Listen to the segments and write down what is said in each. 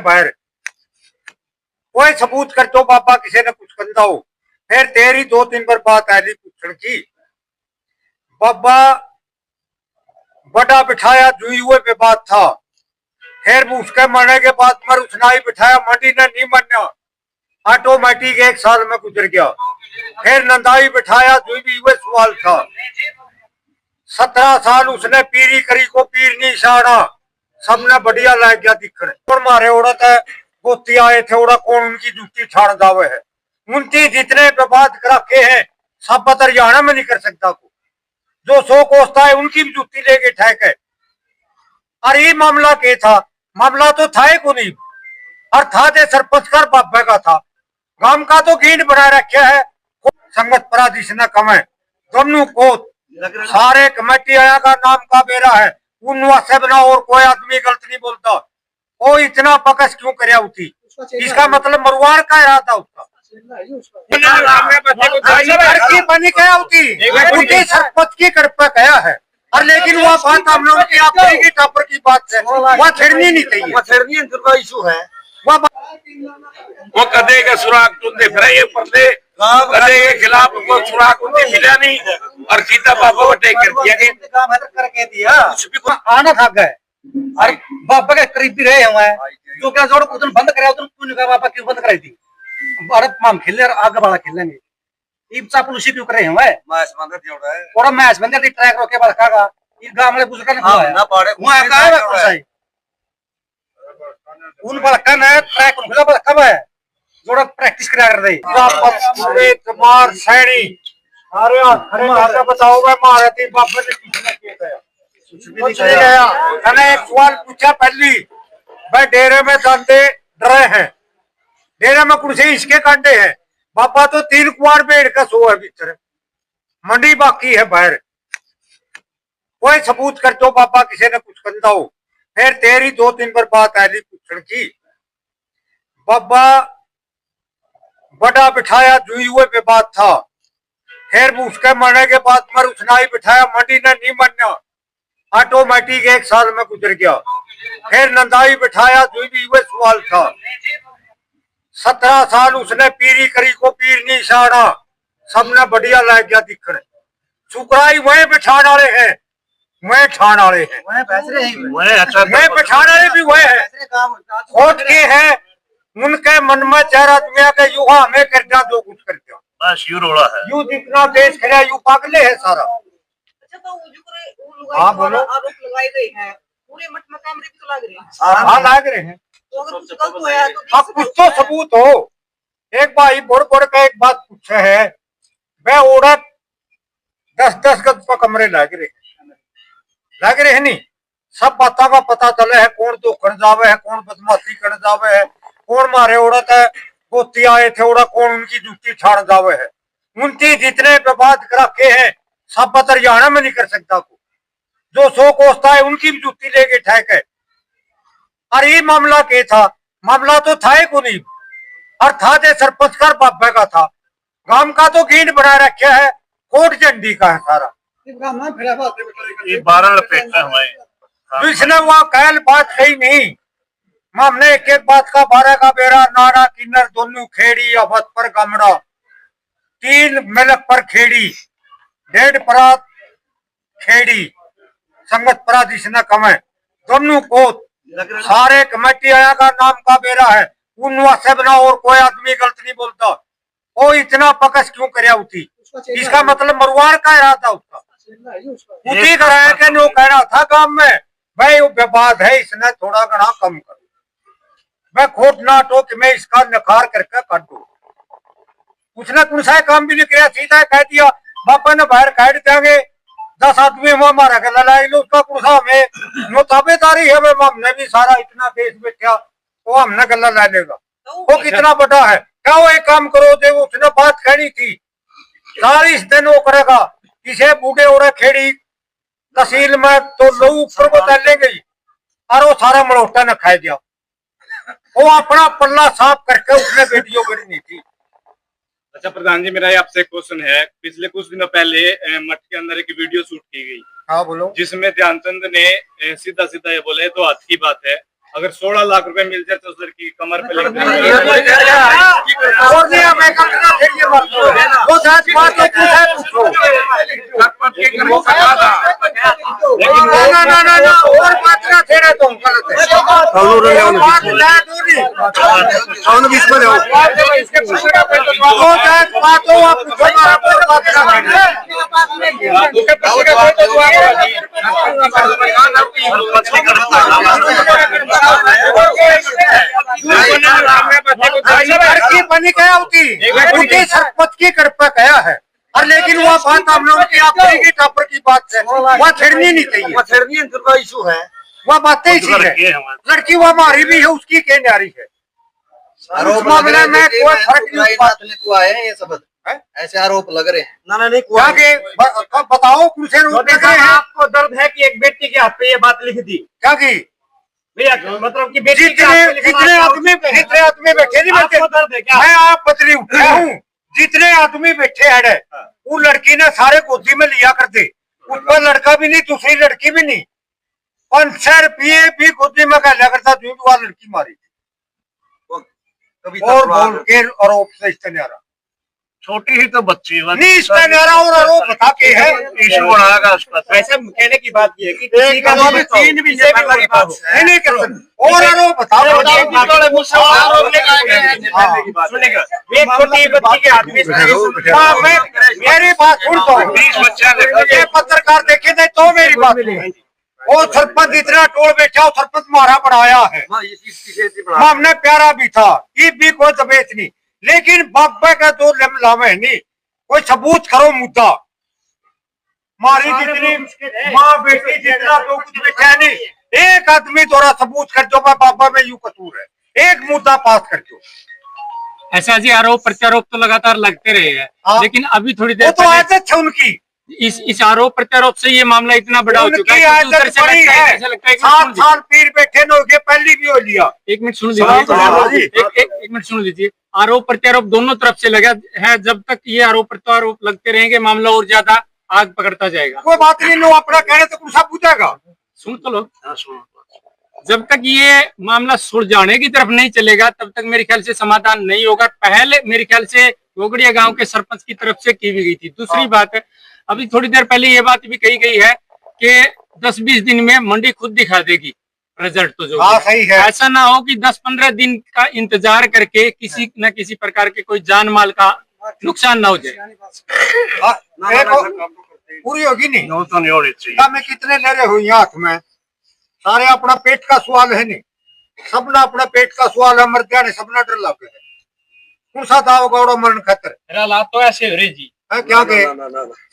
बाहर कोई सबूत कर दो बाबा किसी ने कुछ कंदा हो। फिर तेरी 2-3 बार बात आई पूछण की। बाबा बड़ा बिठाया जुई हुए पे बात था। फिर उसके मरने के बाद मर उसना ही बिठाया, मंडी ने नहीं माना। ऑटोमेटिक 1 साल में गुजर गया। फिर नंदाई बिठाया, जुई भी हुए सवाल था। 17 साल उसने पीरी करी को पीर नहीं साड़ा। सबने बढ़िया लग गया दिखने और मारे औरत है गोती आए थे ओड़ा कौन उनकी जूती छाड़ दावे है। उनकी जितने पे बात रखे हैं सब पतर हरियाणा में नहीं कर सकता को। जो 100 कोसता है उनकी भी जूती लेके ठहक है। और ये मामला के था, मामला तो था ही को नहीं। और था दे सरपंच कर बाबा का था। गांव का तो गींड बना रखा है। संगत पराधीश न कमे दोनों को सारे कमेटी आया का नाम का बेरा है। उनवा से बना और कोई आदमी गलत नहीं बोलता। वो इतना पकस क्यों करया उठी? इसका मतलब मरुआर का इरादा उसका बनी कया उठी सरपंच की कृपा कया है। और लेकिन वह बात हमने उनकी आपकी की टापर की बात है वह छिड़नी नहीं चाहिए। वह छिड़नी का इशू है। वो कदे का सुराग तुमने फिर ये पर्दे कदे के खिलाफ वो सुराग उन्हें मिला नहीं और सीता बाबा को टेक कर दिया गया। काम है करके दिया कुछ आना था गए और बाबा के करीबी रहे हुए हैं। जो क्या जोड़ उधर बंद कराया उधर क्यों कहा बाबा क्यों बंद कराई थी? भारत माम खेलने और आगे वाला खेलेंगे ईब सा पुलिस क्यों करे हुए मैच बंद जोड़ रहा है और मैच बंद दी ट्रैक रोके बाद खागा इस गांव में बुजुर्ग ने हुआ है ना पाड़े वहां का है कौन सा उन पर कन है ट्रैक उनका पर कब है जोड़ा प्रैक्टिस करा कर दे पूरे कुमार सैनी अरे खड़े होकर बताओ मैं मारे थी बाबा ने किसने किया कुछ नहीं गया। मैंने एक सवाल पूछा पहली भाई डेरे में धंधे डरे हैं डेरे में कुर्सी इसके कांटे हैं। बाबा तो 3 कुआर बेड़ का सो है भीतर मंडी बाकी है बाहर। कोई सबूत कर दो बाबा किसी ने कुछ कंदा हो। फिर तेरी 2-3 बार बात आई पूछण की। बाबा बड़ा बिठाया जुई हुए पे बात था। फिर उसके मरने के बाद मर उसना ही बिठाया, मंडी ने नहीं माना। ऑटोमेटिक 1 साल में गुजर गया। फिर नंदाई बिठाया, जुई भी हुए सवाल था। 17 साल उसने पीरी करी को पीर नहीं साड़ा। सबने बढ़िया लग गया दिखने। सुकराई वह बिठाण वाले हैं वह ठाण वाले हैं वह बिठाण वाले भी वह है खोट के है। उनके मन में चेहरा दुनिया के युवा हमें कर दिया जो कुछ कर दिया बस यू रोड़ा है यू जितना देश खड़ा यू पागले है सारा। अच्छा तो हाँ बोलो आरोप लगाए गए हैं पूरे मठ में कैमरे भी तो लग रहे हैं। हाँ लग रहे हैं तो अगर कुछ गलत हुआ है तो अब कुछ तो सबूत हो। एक भाई बोड़ बोड़ का एक बात पूछे है वह औरत 10-10 गज पर कमरे लग रहे हैं नहीं। सब बातों का पता चले है कौन तो कर जावे है कौन बदमाशी कर जावे है कौन मारे औरत है गोती आए थे ओड़ा कौन उनकी जूती छाड़ जावे है। उनकी जितने पे बात रखे हैं सब पतर हरियाणा में नहीं कर सकता को। जो 100 कोसता है उनकी भी जूती लेके ठहक है। और ये मामला के था, मामला तो था ही को नहीं। और था दे सरपंच कर बाबा का था। गांव का तो गींड बना रखा है कोट झंडी का है सारा। ये 12 लपेटा हुआ है तो इसने वहां कहल बात कही नहीं। हमने एक बात का 12 का बेरा नारा किन्नर दोनों खेड़ी अवध पर गमड़ा 3 मिलक पर खेड़ी 1.5 परात खेड़ी संगत पराधीश न कमे दोनों को सारे कमेटी आया का नाम का बेरा है। उनवा से बना और कोई आदमी गलत नहीं बोलता। वो इतना पकस क्यों करया उठी? इसका मतलब मरुआर का इरादा उसका उठी कराया के नो कह रहा था गांव में भाई वो विवाद है इसने थोड़ा घना कम करो। मैं खोट ना तो कि मैं इसका नकार करके काटू। उसने कौन सा काम भी नहीं किया सीधा कह दिया बापा ने बाहर काट देंगे 10 आदमी हमारा गला लाई लो उसका कौन सा हमें नो ताबेदारी है। हमने भी सारा इतना देश बैठा वो हमने गला ला लेगा वो कितना बड़ा है। क्या वो एक काम करो दे उसने बात कहनी थी 40 दिन वो करेगा किसे बूढ़े और खेड़ी तहसील में तो लोग ऊपर को तैले गई और वो सारा मरोटा न खाए दिया। वो अपना पल्ला साफ करके उसने वीडियो करनी थी। अच्छा प्रधान जी मेरा आपसे क्वेश्चन है पिछले कुछ दिनों पहले मठ के अंदर एक वीडियो शूट की गई। हाँ बोलो। जिसमें ध्यानचंद ने सीधा सीधा ये बोले तो हाथ की बात है अगर 16 लाख रुपए मिल जाए तो उस लड़की की कमर पे लग और नहीं मैं करना फिर ये बात वो सच बात है कि है पूछो सरपंच के घर में सका था ना ना ना ना और बात ना तेरे तुम गलत है बात ना दूरी कौन बीच में रहो वो सच बात हो आप पूछो ना और बात लड़की बनी गया उनकी सरपंच की कृपा गया है और लेकिन वो बात हम लोग की आपकी की टापर की बात है वह छिड़नी नहीं चाहिए का इशू है वह बातें इसी है लड़की वो हमारी भी है उसकी क्या न्यारी है उस मामले में कोई फर्क नहीं बात को आए हैं ये सब ऐसे आरोप लग रहे हैं ना नहीं आगे बताओ कौन से रूप देख रहे हैं आपको दर्द है कि एक बेटी के हाथ पे ये बात लिख दी क्या की मतलब कि बेटी जितने आदमी बैठे नहीं बैठे मैं आप बदली उठा हूँ जितने आदमी बैठे हैं वो लड़की ने सारे गोदी में लिया करते ऊपर लड़का भी नहीं दूसरी लड़की भी नहीं 500 रुपये भी गोदी में कह लिया करता जो वह लड़की मारी थी और बोल के आरोप से इस्तेनारा छोटी ही तो बच्ची नहीं इस्तेनारा और आरोप बता के है इशू बनाएगा उस पर वैसे कहने की बात ये है कि तीन भी नहीं कर सकते और आरोप बताओ एक छोटी बच्ची के हाथ में मेरी बात सुन तो 20 बच्चा ये पत्रकार देखे थे तो मेरी बात सुन वो सरपंच इतना टोल बैठा वो सरपंच मारा बढ़ाया है हमने प्यारा भी था ये भी कोई तबीयत नहीं लेकिन बाबा का दो लावे नहीं कोई सबूत करो मुद्दा मारी जितनी माँ बेटी जितना तो कुछ बैठा नहीं एक आदमी थोड़ा सबूत कर दो बाबा में यूं कसूर है एक मुद्दा पास कर दो ऐसा जी आरोप प्रत्यारोप तो लगातार लगते रहे हैं लेकिन अभी थोड़ी देर तो आदत है उनकी इस आरोप प्रत्यारोप से ये मामला इतना बड़ा हो चुका है कि दूसरे से लगता है 7 साल पीर बैठे न होके पहली भी हो लिया एक मिनट सुन लीजिए एक मिनट सुन लीजिए आरोप प्रत्यारोप दोनों तरफ से लगा है जब तक ये आरोप प्रत्यारोप लगते रहेंगे मामला और ज्यादा आग पकड़ता जाएगा कोई बात नहीं लो अपना कहने तो कुछ पूछेगा सुन तो लो जब तक ये मामला सुलझाने की तरफ नहीं चलेगा तब तक मेरे ख्याल से समाधान नहीं होगा पहले मेरे ख्याल से गोगड़िया गांव के सरपंच की तरफ से की भी गई थी दूसरी बात है अभी थोड़ी देर पहले ये बात भी कही गई है कि 10-20 दिन में मंडी खुद दिखा देगी रिजल्ट तो जो सही है ऐसा ना हो कि 10-15 दिन का इंतजार करके किसी न किसी प्रकार के कोई जान माल का नुकसान ना हो जाए पूरी होगी नहीं तो नहीं होनी चाहिए में कितने ले रहे हुई हाथ में सारे अपना पेट का सवाल है नहीं सबना अपना पेट का सवाल है मर ने सबना डर लग गए कौन सा दाव गौड़ा मरण खतर मेरा हालात तो ऐसे हो रहे जी है क्या के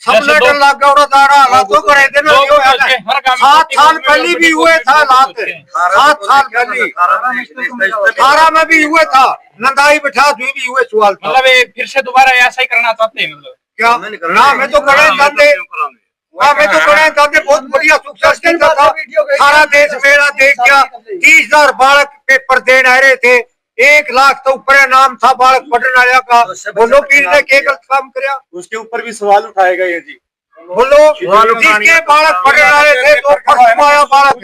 सबने डर लग गौड़ा दारा हालातों करे देना 7 साल पहले भी हुए था हालात 7 साल पहले 18 में भी हुए था नंदाई बिठा भी हुए सवाल मतलब फिर से दोबारा ऐसा ही करना चाहते हैं मतलब क्या ना मैं तो करे धंधे मैं तो करे धंधे बहुत बढ़िया सक्सेस करता था सारा देश मेरा देख गया 30,000 बालक पेपर देने आ रहे थे 1 लाख तो ऊपर नाम था बालक पढ़ने वाले का बोलो पीर ने क्या गलत काम कराया उसके ऊपर भी सवाल उठाए गए जी बोलो जिसके बालक पढ़ने वाले थे तो फर्स्ट आया बालक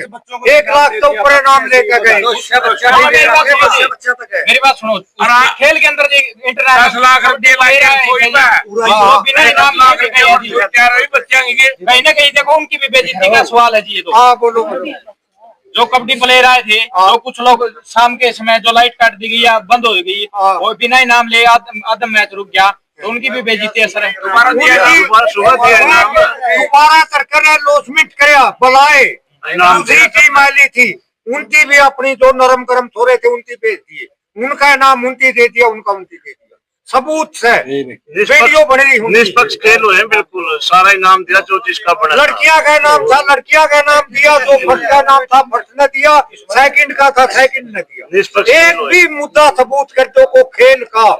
1 लाख तो ऊपर नाम लेकर गए मेरी बात सुनो खेल के अंदर 10 लाख रुपये बिना इनाम कहीं ना कहीं देखो उनकी भी बेइज्जती का सवाल है जी ये तो हाँ बोलो जो कबड्डी प्लेयर आए थे जो कुछ लोग शाम के समय जो लाइट काट दी गई या बंद हो गई वो बिना इनाम ले आधम मैच रुक गया तो उनकी भी बेइज्जती असर है दोबारा सरकार ने लॉसमेंट कराया बुलाए दूसरी टीम आली थी उनकी भी अपनी जो नरम गरम थोड़े थे उनकी भेज दिए उनका इनाम उनकी दे दिया उनका उनकी दे दिया सबूत से वीडियो बनी निष्पक्ष खेल हुए बिल्कुल सारा इनाम दिया जो जिसका बना लड़कियां का नाम था लड़कियां का नाम दिया जो फर्स्ट का नाम था फर्स्ट ने दिया सेकंड का था सेकंड ने दिया एक भी मुद्दा सबूत कर दो को खेल का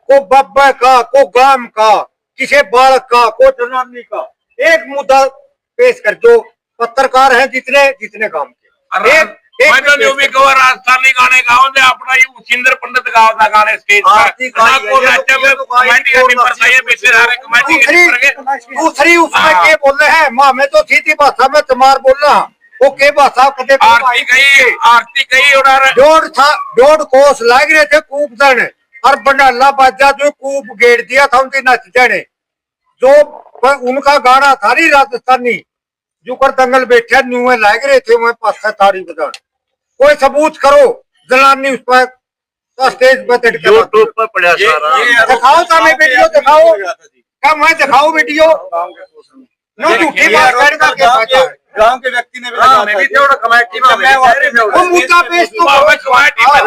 को बब्बा का को गांव का किसी बालक का को जनानी का एक मुद्दा पेश कर दो पत्रकार हैं जितने जितने काम के राजस्थानी गाने गाओ दे अपना ये उचिंदर पंडित गाओ दा गाने स्टेज दूसरी उसमें क्या बोल रहे हैं माँ में तो सीधी भाषा में तुम्हार बोल रहा वो के भाषा कदे आरती गई और डोड़ कोस लाग रहे थे कूप जाने और बंडाला बाजा जो कूप गेड़ दिया था उनके नच जाने जो उनका गाना था नहीं राजस्थानी जो कर दंगल बैठे न्यूए लाग रहे थे वह पास तारी बजान कोई सबूत करो जलानी उस पर तो स्टेज पर यूट्यूब पर पड़ा सारा दिखाओ सामने वीडियो दिखाओ क्या मैं दिखाओ वीडियो नो झूठी बात करने का क्या फायदा है गांव के व्यक्ति ने भी थोड़ा कमेटी में वो मुद्दा पेश तो कमेटी में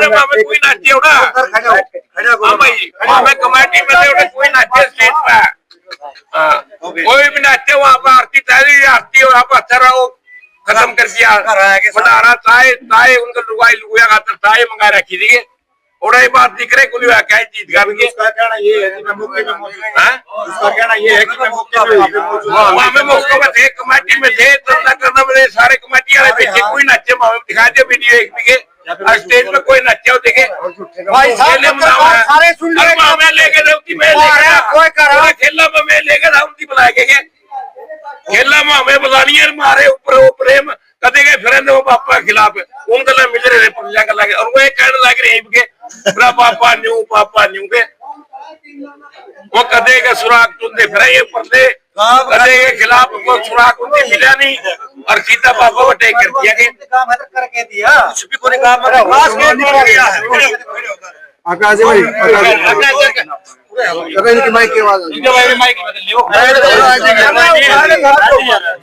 कोई नाचे उड़ा हां भाई मैं कमेटी में कोई नाचे स्टेज पर कोई भी नाचे वहां पर आरती तारी आरती और आप अच्छा रहो खत्म कर दिया भंडारा चाय चाय उनका लुगाया खातर चाय मंगा रखी थी और ये बात दिख रही कुल क्या चीज का उसका कहना ये है कि मैं मौके पे मौजूद हूं उसका कहना ये है कि मैं मौके पे मौजूद हूं वहां में मौके पे थे कमेटी में थे धंधा करना में सारे कमेटी वाले बैठे कोई नाचे वहां दिखा दे वीडियो एक भी के स्टेज पे कोई नाचे हो देखे भाई साहब सारे सुन ले मैं लेके रहती मैं लेके कोई करा खेला में मैं लेके रहती बुला के खेला में हमें बुलानी है मारे ऊपर वो प्रेम कदे गए फिर वो पापा के खिलाफ उनका ना मिल रहे पंजा का लगे और वो एक कहने लग रहे के मेरा पापा न्यू के वो कदे के सुराग तुंदे फिर ये पर्दे कदे के खिलाफ को सुराग उनके मिला नहीं और सीता पापा को टेक कर दिया के काम है करके दिया कुछ भी कोई काम खास के दिया आकाश भाई की माइक की आवाज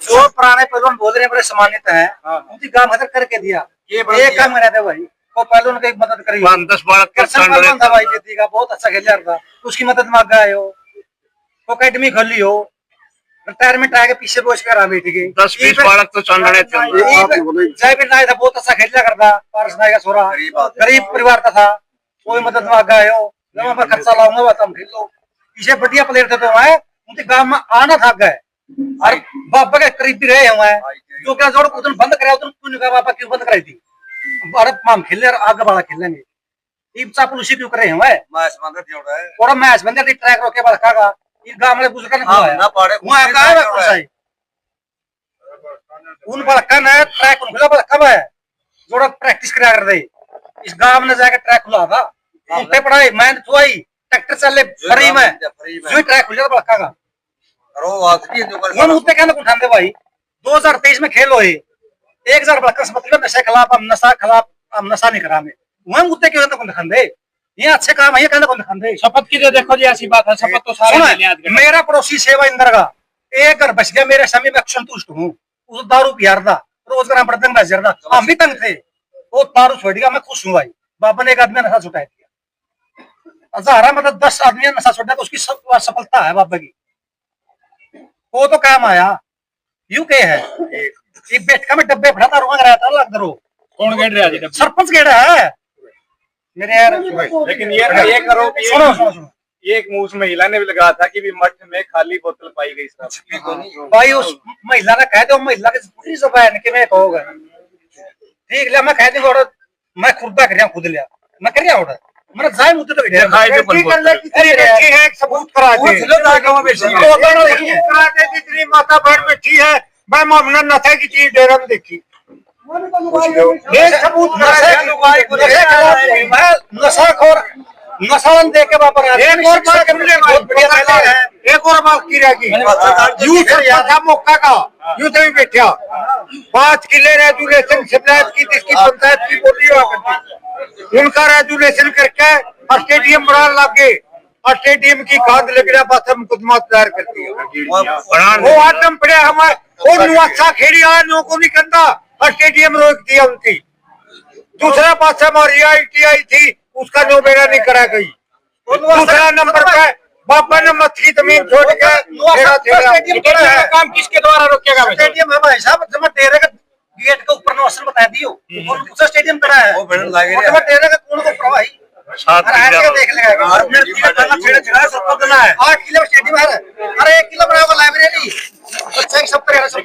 जो पुराने पहलवान बोल रहे हैं बड़े सम्मानित हैं उनकी काम खतर करके दिया ये काम करा था भाई वो पहलवान की मदद करी 10 बालक था भाई जीती का बहुत अच्छा खेल था उसकी मदद मांग गए हो अकेडमी खोली हो रिटायरमेंट आगे पीछे बोझ कर बैठ गई 10-20 बालक तो चंडने थे जयवीर नायक था बहुत अच्छा खेला करता पारस नायक का छोरा गरीब परिवार का था कोई मदद मांग गए हो मैं पर खर्चा लाऊंगा तुम खेल लो पीछे बढ़िया प्लेयर थे तो मैं उनके गांव में आना था गए और बाबा के करीबी रहे हुए जो क्या जोड़ उधर बंद कराया उधर क्यों नहीं बाबा क्यों बंद कराई थी अरे माम खेलने और आगे वाला खेलेंगे टीम चाप उसी क्यों करे हुए मैच बंद दिया है और मैच बंद दी ट्रैक रोके बाद खागा इस गांव में गुजर करने को ना पाड़े वहां का है कौन सा उन पर कन है ट्रैक उन खुला पर कब है जोड़ा प्रैक्टिस करा कर दे इस गांव में जाके ट्रैक खुला था उनते पढ़ाई मैं तो आई ट्रैक्टर चले फ्री में जो ट्रैक खुला था खागा रो आखिरी जो हम उठते कहने को ठांदे भाई 2023 में खेल होए 1000 बलकस मतलब नशे खिलाफ हम नशा नहीं करा में वहां उठते क्यों तो ठांदे ये अच्छे काम है ये कहने को ठांदे शपथ की देखो जी ऐसी बात है शपथ तो सारे ले याद करना। मेरा पड़ोसी सेवा इंदर का एक घर बच गया मेरे समय में संतुष्ट हूँ उस दारू पियार था रोजगार बर्तन का जरदा हम भी तंग थे वो दारू छोड़ दिया मैं खुश हूँ भाई बाबा ने एक आदमी नशा छुटा दिया हजारा मतलब 10 आदमी नशा छोड़ा तो उसकी सफलता है बाबा की वो तो काम आया यू के है एक बैठका में डब्बे फटाता रुआ रहा था लग दरो कौन गेड़ रहा है सरपंच गेड़ा है मेरे यार लेकिन ये करो सुनो ये एक मुंह महिला ने भी लगाया था कि भी मठ में खाली बोतल पाई गई भाई उस महिला ने कह दो महिला की पूरी जबान के मैं कहोगा ठीक लिया मैं कह दूंगा ऑर्डर मैं खुद कर खुद लिया मैं कर ऑर्डर मेरा जाए मुद्दे तो है सबूत करा दे जितनी माता बहन बैठी है मैं मामला नशे की चीज डेरा में देखी सबूत नशाखोर नशान दे के वापर एक और बात की रहेगी यूं था मौका का यूं तो बैठा 5 किले रेजुलेशन शिकायत की जिसकी पंचायत की बोली हुआ करती उनका रेजुलेशन करके स्टेडियम बना लगे और स्टेडियम की खाद लग रहा बात मुकदमा दायर करती है वो आदम पड़े हमारे वो नुआसा खेड़ी आया नो को नहीं करता और स्टेडियम रोक दिया उनकी दूसरा पास हमारी ITI थी उसका जो बेड़ा नहीं करा गई दूसरा नंबर पे बाबा ने मच्छी जमीन छोड़ के काम किसके द्वारा रोकेगा स्टेडियम है भाई साहब जब डेरे का गेट के ऊपर नौसर बता दियो और दूसरा स्टेडियम करा है वो बेड़ लगे जब डेरे का कौन को प्रवाही देख लेगा और मेरे तीन करना छेड़े छड़ा सब करना है 8 किलो स्टेडियम है अरे 1 किलो बड़ा लाइब्रेरी अच्छा सब तरह सब